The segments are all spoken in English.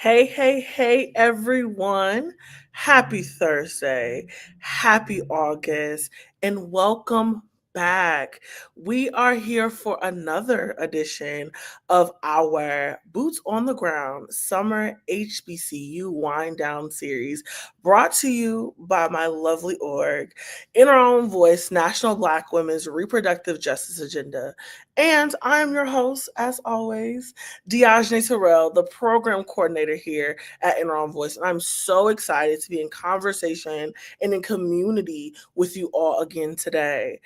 Hey, everyone. Happy Thursday. Happy August. And welcome back. We are here for another edition of our Boots on the Ground Summer HBCU Wind Down series brought to you by my lovely org, In Our Own Voice, National Black Women's Reproductive Justice Agenda. And I'm your host, as always, Diogene Terrell, the program coordinator here at In Our Own Voice. And I'm so excited to be in conversation and in community with you all again today.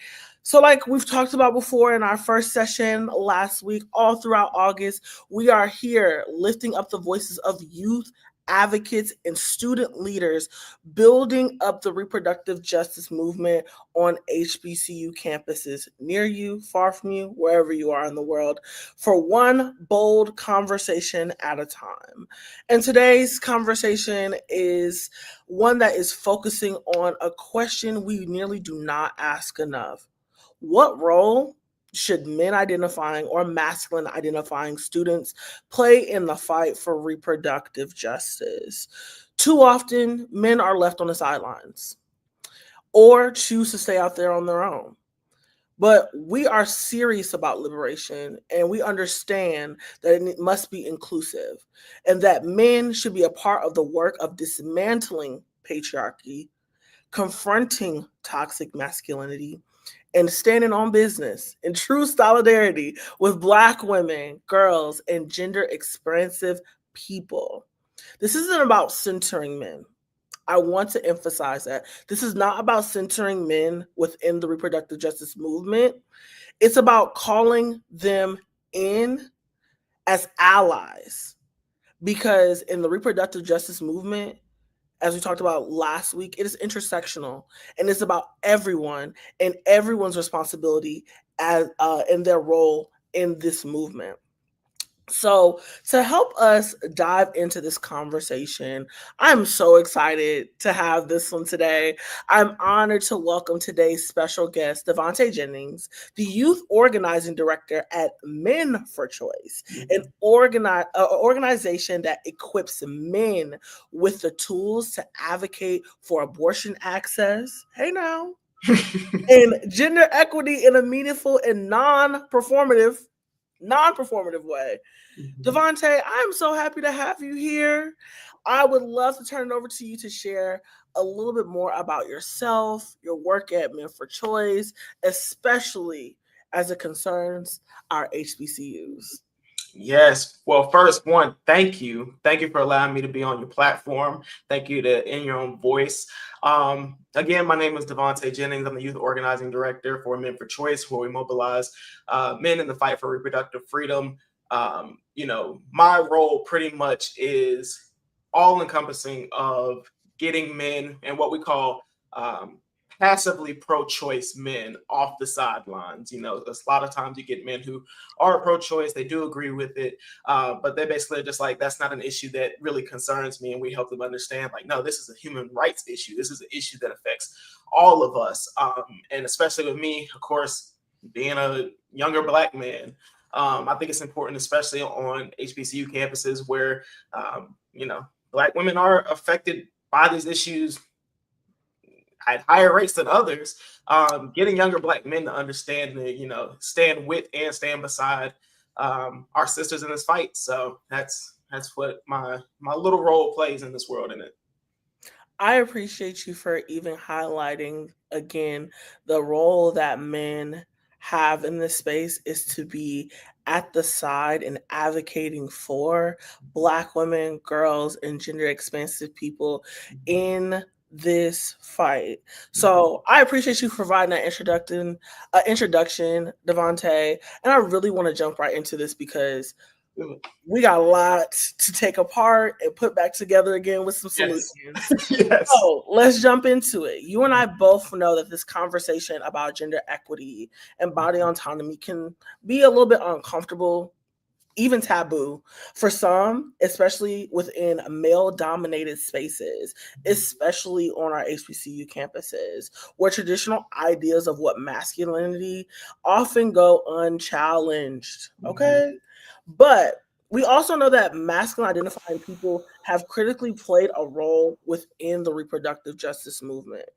So, like we've talked about before in our first session last week, all throughout August, we are here lifting up the voices of youth advocates and student leaders, building up the reproductive justice movement on HBCU campuses near you, far from you, wherever you are in the world, for one bold conversation at a time. And today's conversation is one that is focusing on a question we nearly do not ask enough. What role should men identifying or masculine identifying students play in the fight for reproductive justice? Too often, men are left on the sidelines or choose to stay out there on their own. But we are serious about liberation, and we understand that it must be inclusive and that men should be a part of the work of dismantling patriarchy, confronting toxic masculinity, and standing on business in true solidarity with Black women, girls, and gender expansive people. This isn't about centering men. I want to emphasize that this is not about centering men within the reproductive justice movement. It's about calling them in as allies. Because in the reproductive justice movement, as we talked about last week, it is intersectional and it's about everyone and everyone's responsibility as in their role in this movement. So, to help us dive into this conversation, I'm so excited to have this one today. I'm honored to welcome today's special guest, Devontae Jennings, the Youth Organizing Director at Men for Choice, an organization that equips men with the tools to advocate for abortion access. Hey now. And gender equity in a meaningful and non-performative way. Devontae, I'm so happy to have you here. I would love to turn it over to you to share a little bit more about yourself, your work at Men for Choice, especially as it concerns our HBCUs. Yes. Well, first one, thank you. Thank you for allowing me to be on your platform. Thank you to In Your Own Voice. Again, my name is Devontae Jennings. I'm the Youth Organizing Director for Men for Choice, where we mobilize men in the fight for reproductive freedom. My role pretty much is all encompassing of getting men and what we call passively pro-choice men off the sidelines. A lot of times you get men who are pro-choice, they do agree with it, but they basically are just like, that's not an issue that really concerns me, and we help them understand, like, no, this is a human rights issue. This is an issue that affects all of us, and especially with me, of course, being a younger Black man. I think it's important, especially on HBCU campuses where, Black women are affected by these issues at higher rates than others. Getting younger Black men to understand that, stand with and stand beside our sisters in this fight. So that's what my little role plays in this world in it. I appreciate you for even highlighting again the role that men have in this space is to be at the side and advocating for Black women, girls, and gender expansive people in this fight. So I appreciate you providing that introduction, Devontae. And I really want to jump right into this because we got a lot to take apart and put back together again with some solutions. Yes. So let's jump into it. You and I both know that this conversation about gender equity and body autonomy can be a little bit uncomfortable, even taboo for some, especially within male-dominated spaces, especially on our HBCU campuses, where traditional ideas of what masculinity often go unchallenged. Okay? But We also know that masculine identifying people have critically played a role within the reproductive justice movement.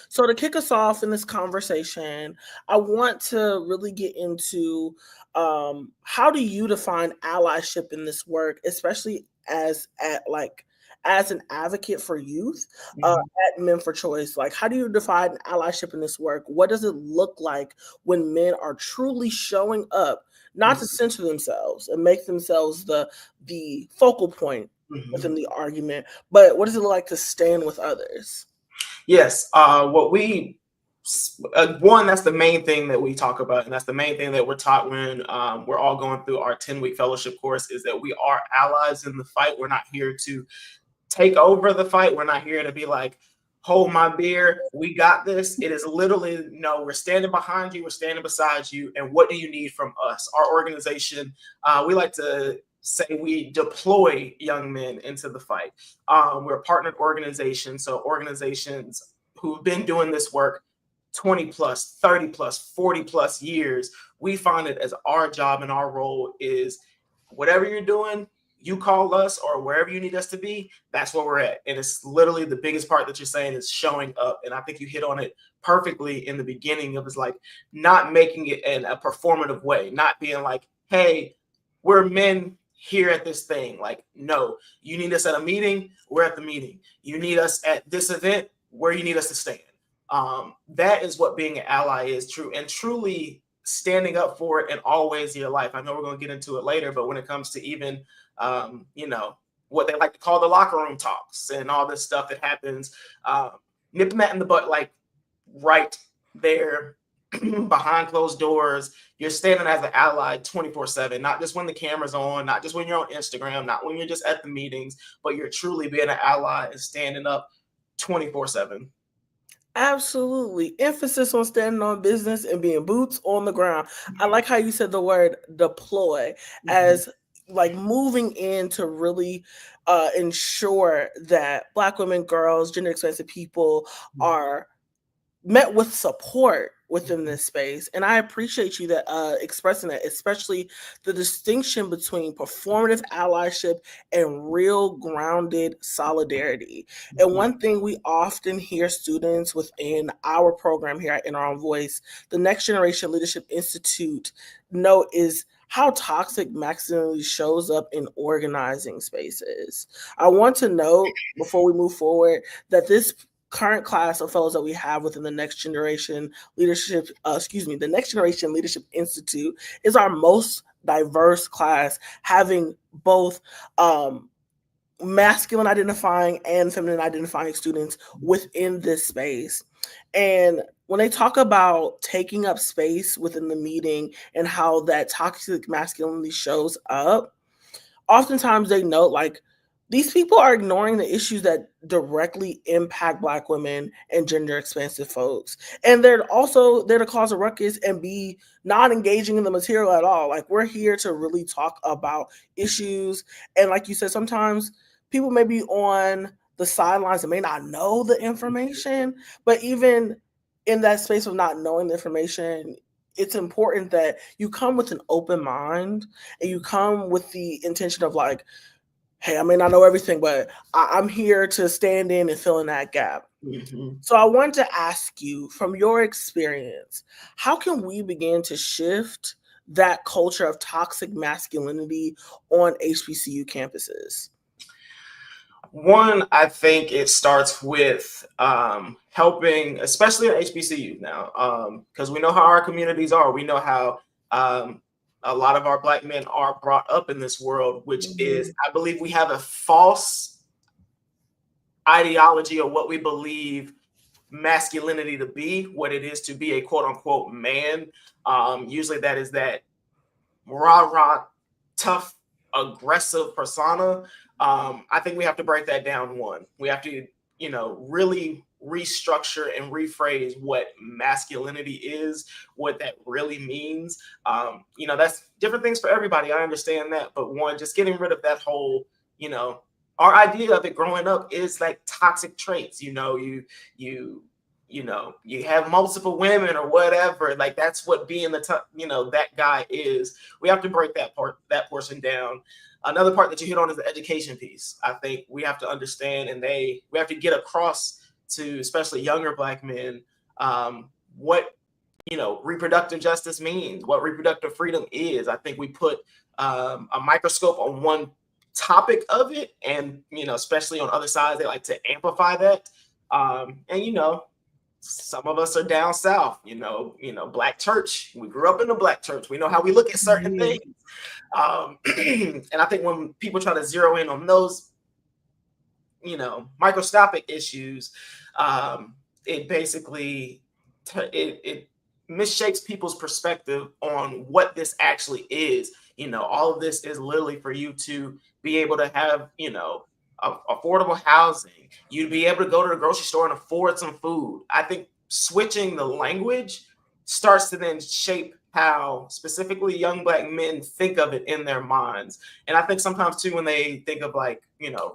So, to kick us off in this conversation, I want to really get into how do you define allyship in this work, especially as an advocate for youth Mhm. at Men for Choice. Like, how do you define allyship in this work? What does it look like when men are truly showing up, not to Mhm. censor themselves and make themselves the focal point within Mhm. the argument, but what does it look like to stand with others? Yes, what we one, that's the main thing that we talk about, and that's the main thing that we're taught when we're all going through our 10-week fellowship course, is that we are allies in the fight. We're not here to take over the fight. We're not here to be like, hold my beer, we got this. It is literally, no, we're standing behind you, we're standing beside you, and what do you need from us? Our organization, we like to say we deploy young men into the fight. We're a partnered organization, so organizations who've been doing this work 20 plus, 30 plus, 40 plus years, we find it as our job and our role is whatever you're doing, you call us, or wherever you need us to be, that's where we're at. And it's literally the biggest part that you're saying is showing up. And I think you hit on it perfectly in the beginning of, it's like not making it in a performative way, not being like, hey, we're men here at this thing. Like, no, you need us at a meeting, we're at the meeting. You need us at this event, where you need us to stand. That is what being an ally is, true and truly standing up for it in all ways of your life. I know we're going to get into it later, but when it comes to even, you know, what they like to call the locker room talks and all this stuff that happens, nipping that in the butt, like right there behind closed doors, you're standing as an ally 24/7, not just when the camera's on, not just when you're on Instagram, not when you're just at the meetings, but you're truly being an ally and standing up 24/7. Absolutely. Emphasis on standing on business and being boots on the ground. I like how you said the word deploy Mhm. as like moving in to really ensure that Black women, girls, gender expensive people Mhm. are met with support within Mhm. this space. And I appreciate you that expressing that, especially the distinction between performative allyship and real grounded solidarity. And Mhm. one thing we often hear students within our program here at In Our Own Voice, the Next Generation Leadership Institute, note is how toxic masculinity shows up in organizing spaces. I want to note before we move forward that this current class of fellows that we have within the Next Generation Leadership, the Next Generation Leadership Institute is our most diverse class, having both masculine identifying and feminine identifying students within this space. And when they talk about taking up space within the meeting and how that toxic masculinity shows up, oftentimes they note like these people are ignoring the issues that directly impact Black women and gender expansive folks, and they're also there to cause a ruckus and be not engaging in the material at all. Like, we're here to really talk about issues, and like you said, sometimes people may be on the sidelines and may not know the information, but even in that space of not knowing the information, it's important that you come with an open mind and you come with the intention of like, hey, I may not know everything, but I'm here to stand in and fill in that gap. Mhm. So I wanted to ask you, from your experience, how can we begin to shift that culture of toxic masculinity on HBCU campuses? One, I think it starts with helping, especially at HBCU now, because we know how our communities are. We know how a lot of our Black men are brought up in this world, which is, Mhm. I believe, we have a false ideology of what we believe masculinity to be, what it is to be a quote unquote man. Usually, that is that rah rah, tough, aggressive persona. I think we have to break that down. One, we have to, really restructure and rephrase what masculinity is, what that really means. That's different things for everybody. I understand that, but one, just getting rid of that whole, you know, our idea of it growing up is like toxic traits. You you have multiple women or whatever. Like that's what being that guy is. We have to break that portion down. Another part that you hit on is the education piece. I think we have to understand, and we have to get across to especially younger Black men what reproductive justice means, what reproductive freedom is. I think we put a microscope on one topic of it, and especially on other sides, they like to amplify that. And some of us are down south, Black church. We grew up in the Black church. We know how we look at certain things. And I think when people try to zero in on those, microscopic issues, it basically it misshapes people's perspective on what this actually is. All of this is literally for you to be able to have, affordable housing. You'd be able to go to the grocery store and afford some food. I think switching the language starts to then shape how specifically young Black men think of it in their minds. And I think sometimes too, when they think of like,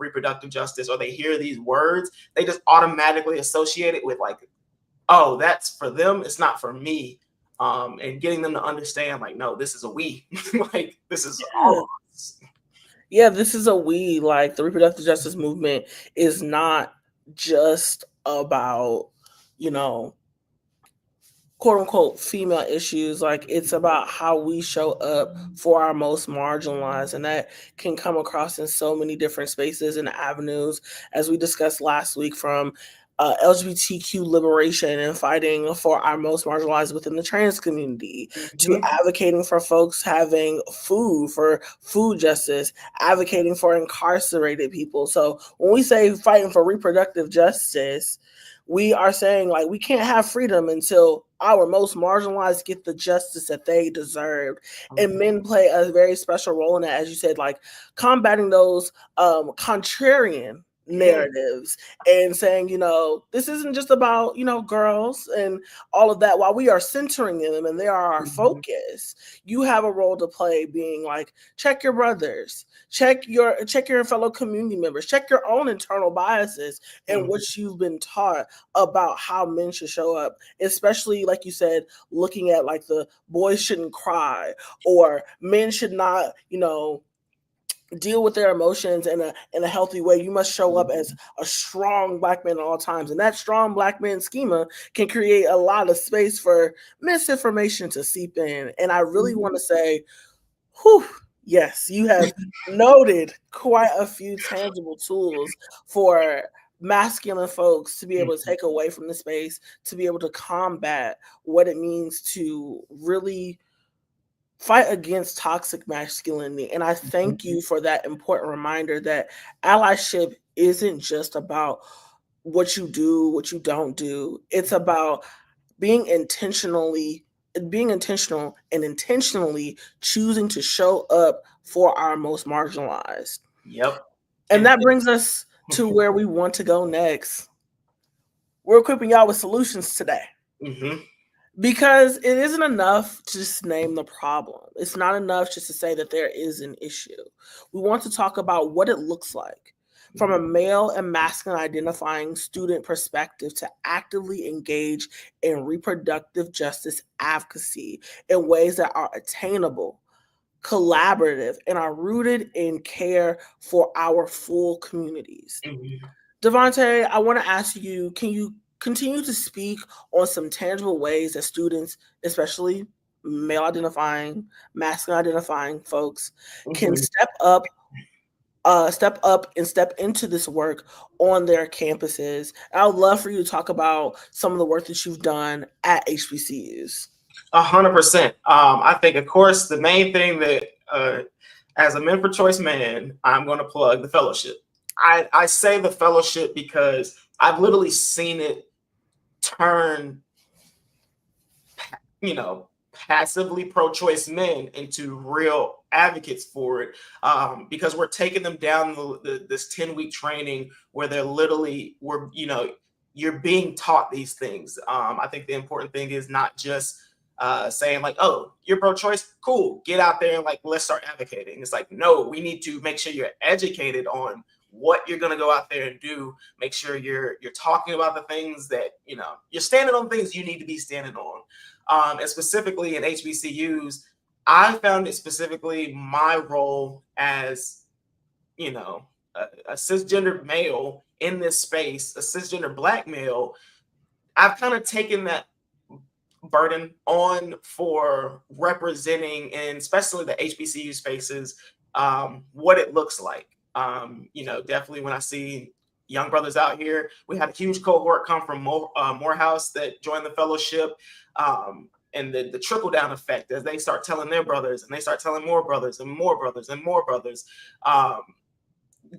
reproductive justice, or they hear these words, they just automatically associate it with like, oh, that's for them, it's not for me. And getting them to understand like, no, this is a we. Like this is all of us. Yeah, this is a we. Like the reproductive justice movement is not just about, you know, quote unquote female issues. Like it's about how we show up for our most marginalized, and that can come across in so many different spaces and avenues, as we discussed last week, from LGBTQ liberation and fighting for our most marginalized within the trans community, to Mm-hmm. advocating for folks having food, for food justice, advocating for incarcerated people. So when we say fighting for reproductive justice, we are saying like we can't have freedom until our most marginalized get the justice that they deserve. And Mm-hmm. men play a very special role in that, as you said, like combating those contrarian Yeah. narratives and saying, this isn't just about, girls and all of that. While we are centering them and they are our Mm-hmm. focus, you have a role to play, being like, check your brothers, check your fellow community members, check your own internal biases and Mm-hmm. what you've been taught about how men should show up, especially like you said, looking at like the boys shouldn't cry, or men should not, deal with their emotions in a healthy way. You must show up as a strong Black man at all times, and that strong Black man schema can create a lot of space for misinformation to seep in. And I really want to say, whew, yes, you have noted quite a few tangible tools for masculine folks to be able to Mm-hmm. take away from the space, to be able to combat what it means to really fight against toxic masculinity. And I thank you for that important reminder that allyship isn't just about what you do, what you don't do. It's about being intentional and intentionally choosing to show up for our most marginalized. Yep. And And that brings us to where we want to go next. We're equipping y'all with solutions today. mm-hmm. Because it isn't enough to just name the problem. It's not enough just to say that there is an issue. We want to talk about what it looks like from a male and masculine identifying student perspective to actively engage in reproductive justice advocacy in ways that are attainable, collaborative, and are rooted in care for our full communities. Mm-hmm. Devontae, I want to ask you, can you continue to speak on some tangible ways that students, especially male identifying, masculine identifying folks, can Mm-hmm. step up and step into this work on their campuses? I would love for you to talk about some of the work that you've done at HBCUs. 100%. I think, of course, the main thing that, as a Men for Choice man, I'm going to plug the fellowship. I say the fellowship because I've literally seen it turn, passively pro-choice men into real advocates for it, because we're taking them down this 10-week training where they're literally, you're being taught these things. I think the important thing is not just saying like, oh, you're pro-choice, cool, get out there and like let's start advocating. It's like, no, we need to make sure you're educated on what you're going to go out there and do. Make sure you're talking about the things that, you're standing on things you need to be standing on. And specifically in HBCUs, I found it specifically my role as, a cisgender male in this space, a cisgender Black male. I've kind of taken that burden on for representing, and especially the HBCU spaces, what it looks like. Definitely when I see young brothers out here, we had a huge cohort come from Morehouse that joined the fellowship. And the trickle down effect as they start telling their brothers, and they start telling more brothers and more brothers and more brothers.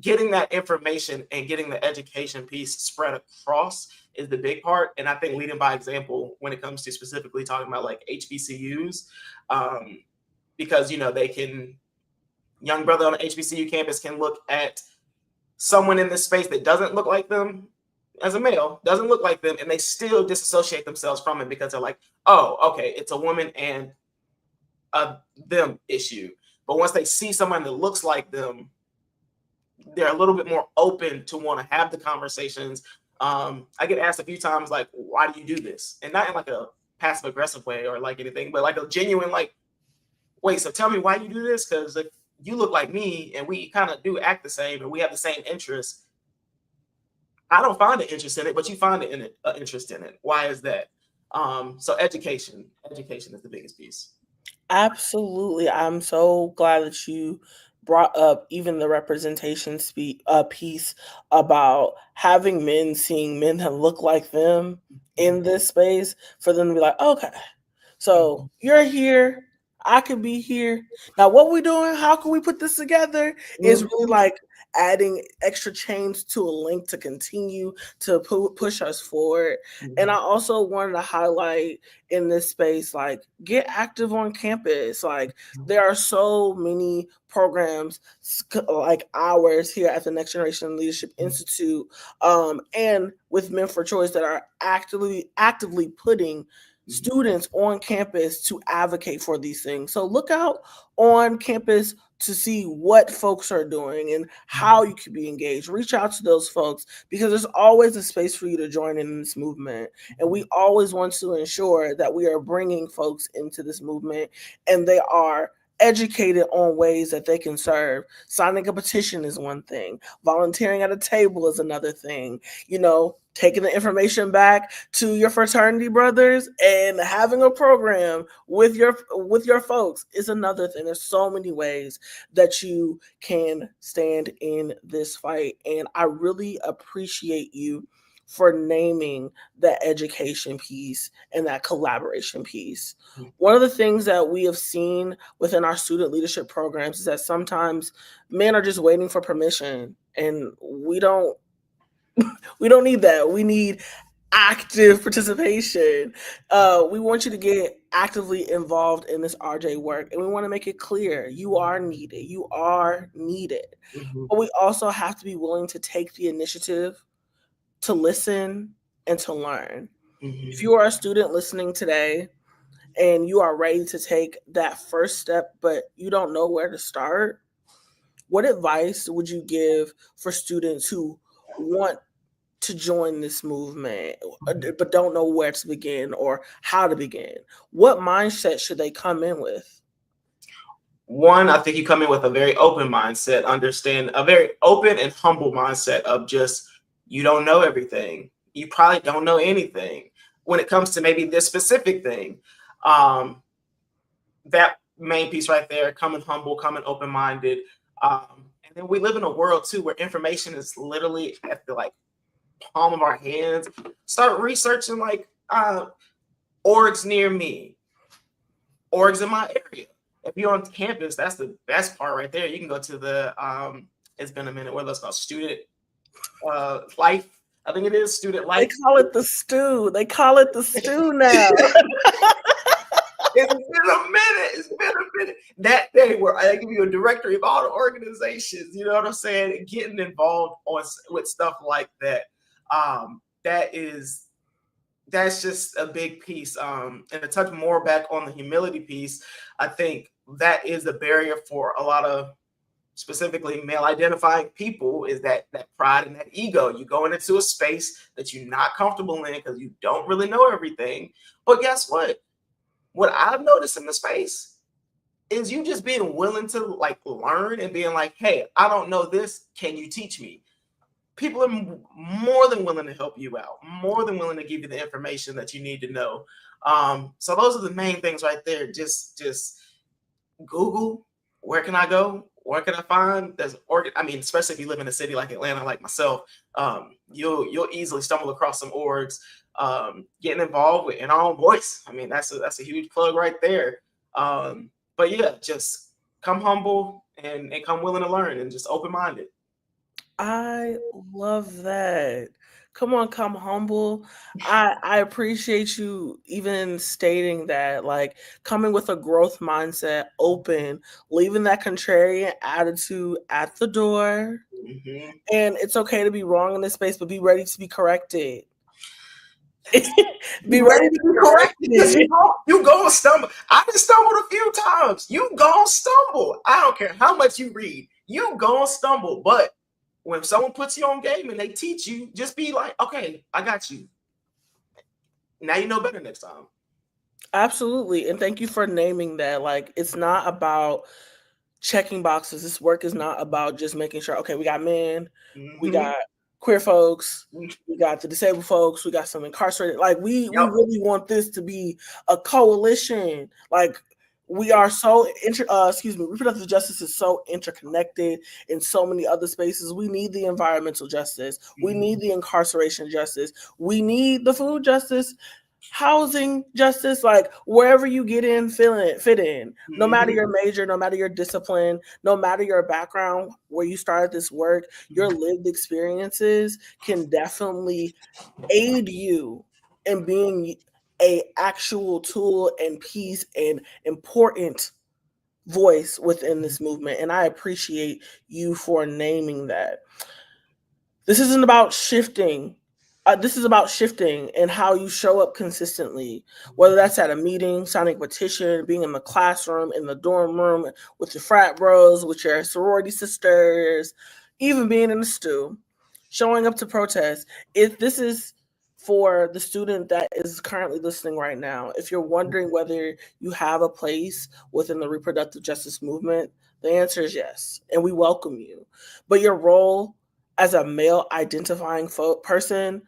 Getting that information and getting the education piece spread across is the big part. And I think leading by example when it comes to specifically talking about like HBCUs, because, young brother on an HBCU campus can look at someone in this space that doesn't look like them as a male, doesn't look like them, and they still disassociate themselves from it because they're like, oh, okay, it's a woman and a them issue. But once they see someone that looks like them, they're a little bit more open to want to have the conversations. I get asked a few times, like, why do you do this? And not in like a passive aggressive way or like anything, but like a genuine, like, wait, so tell me why you do this? Because if you look like me and we kind of do act the same and we have the same interests, I don't find an interest in it, but you find an interest in it. Why is that? So education is the biggest piece. Absolutely. I'm so glad that you brought up even the representation piece about having men seeing men that look like them in this space for them to be like, okay, so you're here. I could be here. Now, what we doing? How can we put this together? Is really like adding extra chains to a link to continue to push us forward. And I also wanted to highlight in this space, like, get active on campus. Like, there are so many programs like ours here at the Next Generation Leadership Institute, and with Men for Choice that are actively putting students on campus to advocate for these things. So look out on campus to see what folks are doing and how you can be engaged. Reach out to those folks because there's always a space for you to join in this movement. And we always want to ensure that we are bringing folks into this movement and they are educated on ways that they can serve. Signing a petition is one thing. Volunteering at a table is another thing. Taking the information back to your fraternity brothers and having a program with your folks is another thing. There's so many ways that you can stand in this fight, and I really appreciate you for naming that education piece and that collaboration piece. One of the things that we have seen within our student leadership programs is that sometimes men are just waiting for permission, and we don't need that. We need active participation. We want you to get actively involved in this RJ work, and we want to make it clear you are needed. You are needed. But we also have to be willing to take the initiative to listen and to learn. If you are a student listening today and you are ready to take that first step, but you don't know where to start, what advice would you give for students who want to join this movement but don't know where to begin or how to begin? What mindset should they come in with? One, I think you come in with a very open mindset, understand a very open and humble mindset of just, you don't know everything. You probably don't know anything when it comes to maybe this specific thing. That main piece right there, coming humble, coming open-minded. And then we live in a world too where information is literally at the like palm of our hands. Start researching like orgs near me, orgs in my area. If you're on campus, that's the best part right there. You can go to the it's been a minute, what that's called, student life. I think it is student life. They call it the stew. They call it the stew now. It's been a minute. That day where I give you a directory of all the organizations, you know what I'm saying? Getting involved with stuff like that. That's just a big piece. And to touch more back on the humility piece, I think that is the barrier for a lot of specifically male identifying people, is that pride and that ego. You go into a space that you're not comfortable in because you don't really know everything. But guess what? What I've noticed in the space is you just being willing to like learn and being like, hey, I don't know this. Can you teach me? People are more than willing to help you out, more than willing to give you the information that you need to know. So those are the main things right there. Just Google, where can I go? Where can I find? I mean, especially if you live in a city like Atlanta, like myself, you'll easily stumble across some orgs. Getting involved with in our own voice. I mean, that's a huge plug right there. But yeah, just come humble and come willing to learn and just open minded. I love that. Come on, come humble. I appreciate you even stating that, like coming with a growth mindset, open, leaving that contrarian attitude at the door. Mm-hmm. And it's okay to be wrong in this space, but be ready to be corrected. Be Be ready ready to to be be corrected because corrected. you gonna stumble. I just stumbled a few times. You gonna stumble. I don't care how much you read. You gonna stumble. But when someone puts you on game and they teach you, just be like, okay, I got you. Now you know better next time. Absolutely. And thank you for naming that. Like, it's not about checking boxes. This work is not about just making sure, okay, we got men, we Mm-hmm. got queer folks, we got the disabled folks, we got some incarcerated. Like, we Yep. really want this to be a coalition. Like, we are so reproductive justice is so interconnected in so many other spaces. We need the environmental justice, we need the incarceration justice, we need the food justice, housing justice, like wherever you get in, fit in. No matter Mm-hmm. your major, no matter your discipline, no matter your background, where you started this work, your lived experiences can definitely aid you in being a actual tool and piece and important voice within this movement. And I appreciate you for naming that. This isn't about shifting. This is about shifting and how you show up consistently, whether that's at a meeting, signing a petition, being in the classroom, in the dorm room, with your frat bros, with your sorority sisters, even being in the stew, showing up to protest. If this is for the student that is currently listening right now, if you're wondering whether you have a place within the reproductive justice movement, the answer is yes, and we welcome you. But your role as a male identifying person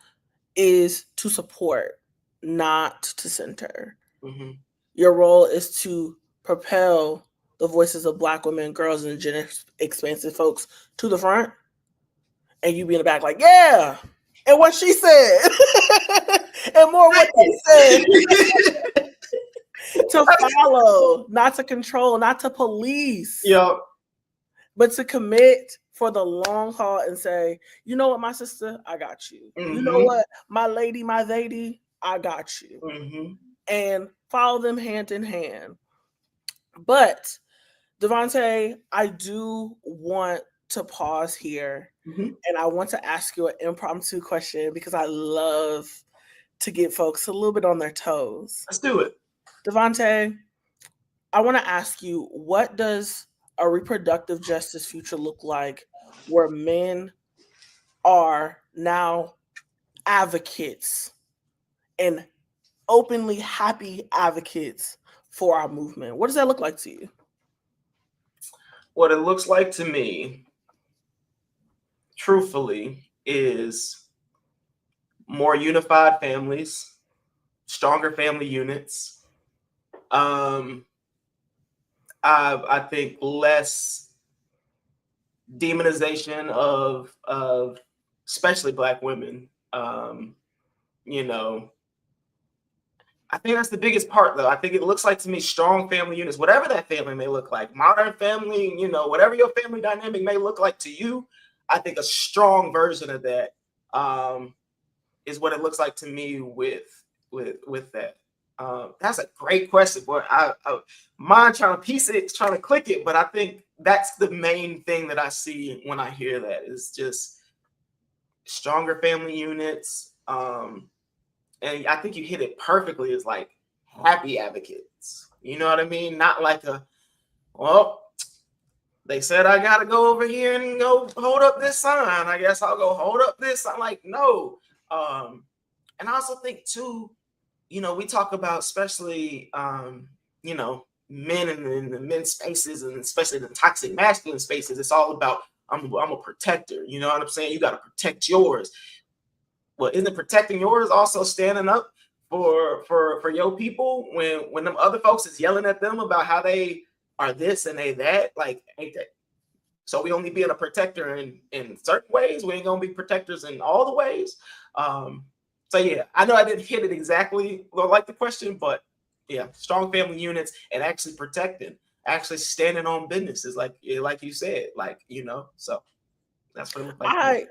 is to support, not to center. Mm-hmm. Your role is to propel the voices of Black women, girls, and gender-expansive folks to the front, and you be in the back like, yeah, and what she said, and more what they said. To follow, not to control, not to police, Yep. but to commit for the long haul and say, you know what, my sister, I got you. You know Mm-hmm. what, my lady, my lady, I got you. Mm-hmm. And follow them hand in hand. But Devontae, I do want to pause here Mm-hmm. and I want to ask you an impromptu question because I love to get folks a little bit on their toes. Let's do it. Devontae, I want to ask you, what does a reproductive justice future look like where men are now advocates and openly happy advocates for our movement? What does that look like to you? What it looks like to me, truthfully, is more unified families, stronger family units. Um, I think less demonization of especially Black women. You know, I think that's the biggest part, though. I think it looks like to me strong family units, whatever that family may look like, modern family, whatever your family dynamic may look like to you. I think a strong version of that is what it looks like to me with that. That's a great question, boy. I mind trying to piece it, trying to click it, but I think that's the main thing that I see when I hear that is just stronger family units. And I think you hit it perfectly. Is like happy advocates. You know what I mean? Not like well, they said I gotta go over here and go hold up this sign. I guess I'll go hold up this. I'm like, no. And I also think too, we talk about especially men in the men's spaces, and especially the toxic masculine spaces. It's all about I'm a protector. You know what I'm saying? You got to protect yours. Well, isn't protecting yours also standing up for your people when them other folks is yelling at them about how they are this and they that? Like, ain't that? So we only being a protector in certain ways. We ain't gonna be protectors in all the ways. So yeah, I know I didn't hit it exactly like the question, but yeah, strong family units and actually protecting, actually standing on businesses, like you said, So that's what it looked like to me.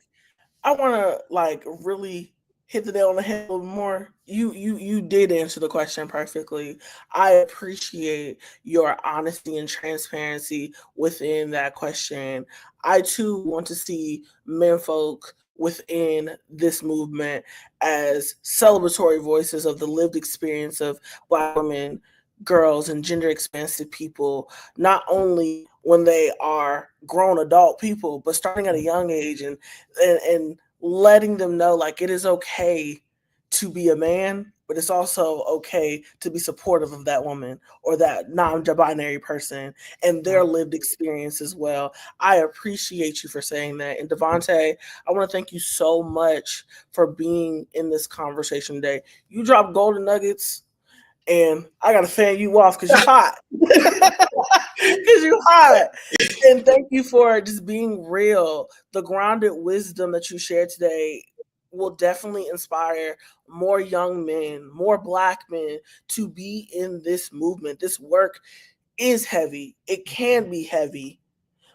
I want to like really hit the nail on the head a little more. You did answer the question perfectly. I appreciate your honesty and transparency within that question. I too want to see menfolk within this movement as celebratory voices of the lived experience of Black women, girls, and gender expansive people, not only when they are grown adult people, but starting at a young age, and letting them know like it is okay to be a man, but it's also okay to be supportive of that woman or that non-binary person and their lived experience as well. I appreciate you for saying that. And Devontae, I want to thank you so much for being in this conversation today. You dropped golden nuggets, and I gotta fan you off because you hot. Because you hot. And thank you for just being real. The grounded wisdom that you shared today will definitely inspire more young men, more Black men to be in this movement. This work is heavy. It can be heavy,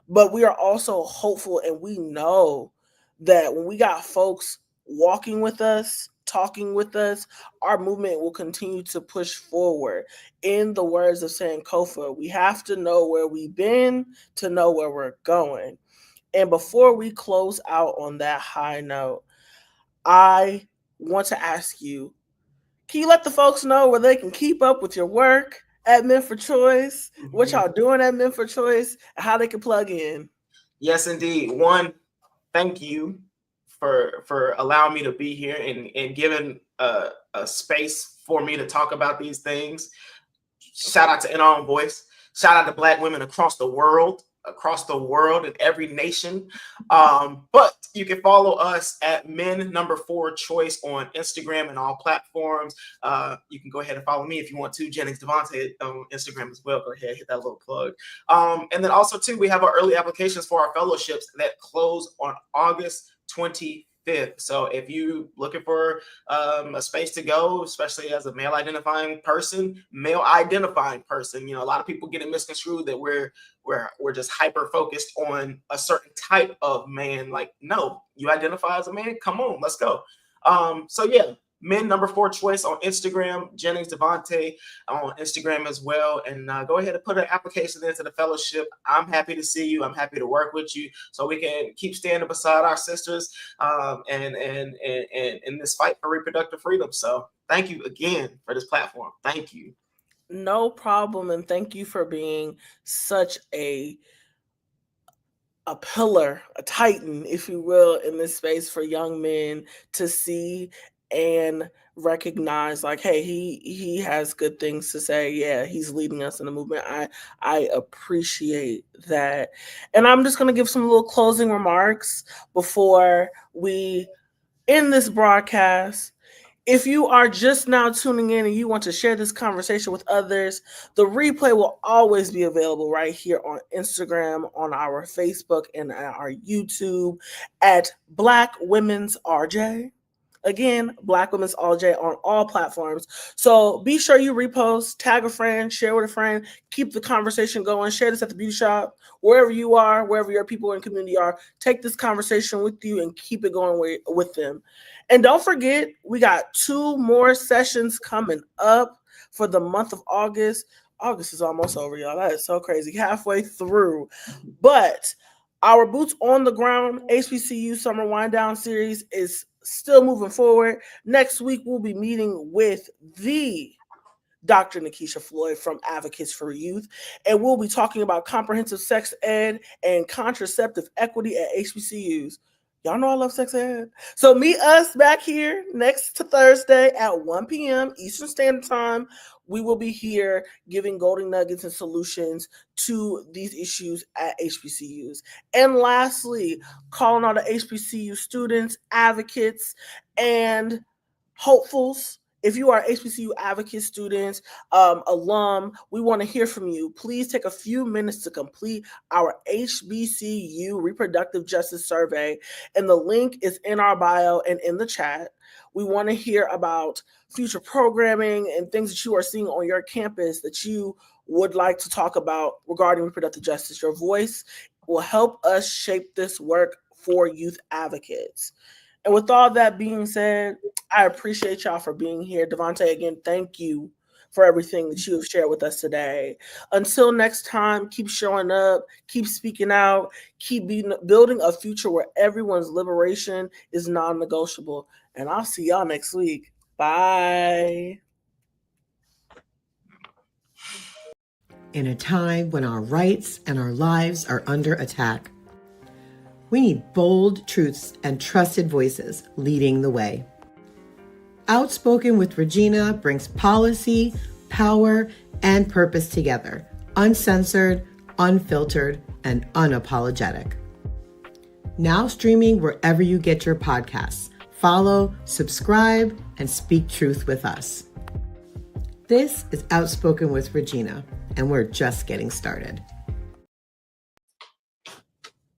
but we are also hopeful, and we know that when we got folks walking with us, talking with us, our movement will continue to push forward. In the words of Sankofa, we have to know where we've been to know where we're going. And before we close out on that high note, I want to ask you, can you let the folks know where they can keep up with your work at Men for Choice, what Mhm. y'all doing at Men for Choice, and how they can plug in? Yes, indeed. One, thank you for allowing me to be here and giving a space for me to talk about these things. Shout out to In Our Own Voice. Shout out to Black women across the world in every nation. But you can follow us at Men Number 4 Choice on Instagram and all platforms. You can go ahead and follow me if you want to. Jennings Devontae on Instagram as well. Go ahead, hit that little plug. And then also too, we have our early applications for our fellowships that close on August 25th. So if you looking for a space to go, especially as a male identifying person, a lot of people get it misconstrued that we're just hyper focused on a certain type of man. Like, no, you identify as a man, come on, let's go. So yeah, Men Number 4 Choice on Instagram, Jennings Devontae on Instagram as well. And go ahead and put an application into the fellowship. I'm happy to see you. I'm happy to work with you so we can keep standing beside our sisters and in this fight for reproductive freedom. So thank you again for this platform. Thank you. No problem, and thank you for being such a pillar, a titan, if you will, in this space for young men to see and recognize like, hey, he has good things to say. Yeah, he's leading us in the movement. I appreciate that. And I'm just gonna give some little closing remarks before we end this broadcast. If you are just now tuning in and you want to share this conversation with others, the replay will always be available right here on Instagram, on our Facebook, and our YouTube at Black Women's RJ. Again, Black Women's RJ on all platforms. So be sure you repost, tag a friend, share with a friend, keep the conversation going, share this at the beauty shop, wherever you are, wherever your people in community are. Take this conversation with you and keep it going with them. And don't forget, we got 2 more sessions coming up for the month of August. August is almost over, y'all. That is so crazy. Halfway through. But our Boots on the Ground HBCU Summer Wind Down series is still moving forward. Next week, we'll be meeting with the Dr. Nikisha Floyd from Advocates for Youth, and we'll be talking about comprehensive sex ed and contraceptive equity at HBCUs. Y'all know I love sex ed. So meet us back here next to Thursday at 1 p.m. Eastern Standard Time. We will be here giving golden nuggets and solutions to these issues at HBCUs. And lastly, calling all the HBCU students, advocates, and hopefuls. If you are HBCU advocate students, alum, we want to hear from you. Please take a few minutes to complete our HBCU Reproductive Justice Survey, and the link is in our bio and in the chat. We want to hear about future programming and things that you are seeing on your campus that you would like to talk about regarding reproductive justice. Your voice will help us shape this work for youth advocates. And with all that being said, I appreciate y'all for being here. Devontae, again, thank you for everything that you have shared with us today. Until next time, keep showing up, keep speaking out, keep building a future where everyone's liberation is non-negotiable. And I'll see y'all next week. Bye. In a time when our rights and our lives are under attack, we need bold truths and trusted voices leading the way. Outspoken with Regina brings policy, power, and purpose together, uncensored, unfiltered, and unapologetic. Now streaming wherever you get your podcasts. Follow, subscribe, and speak truth with us. This is Outspoken with Regina, and we're just getting started.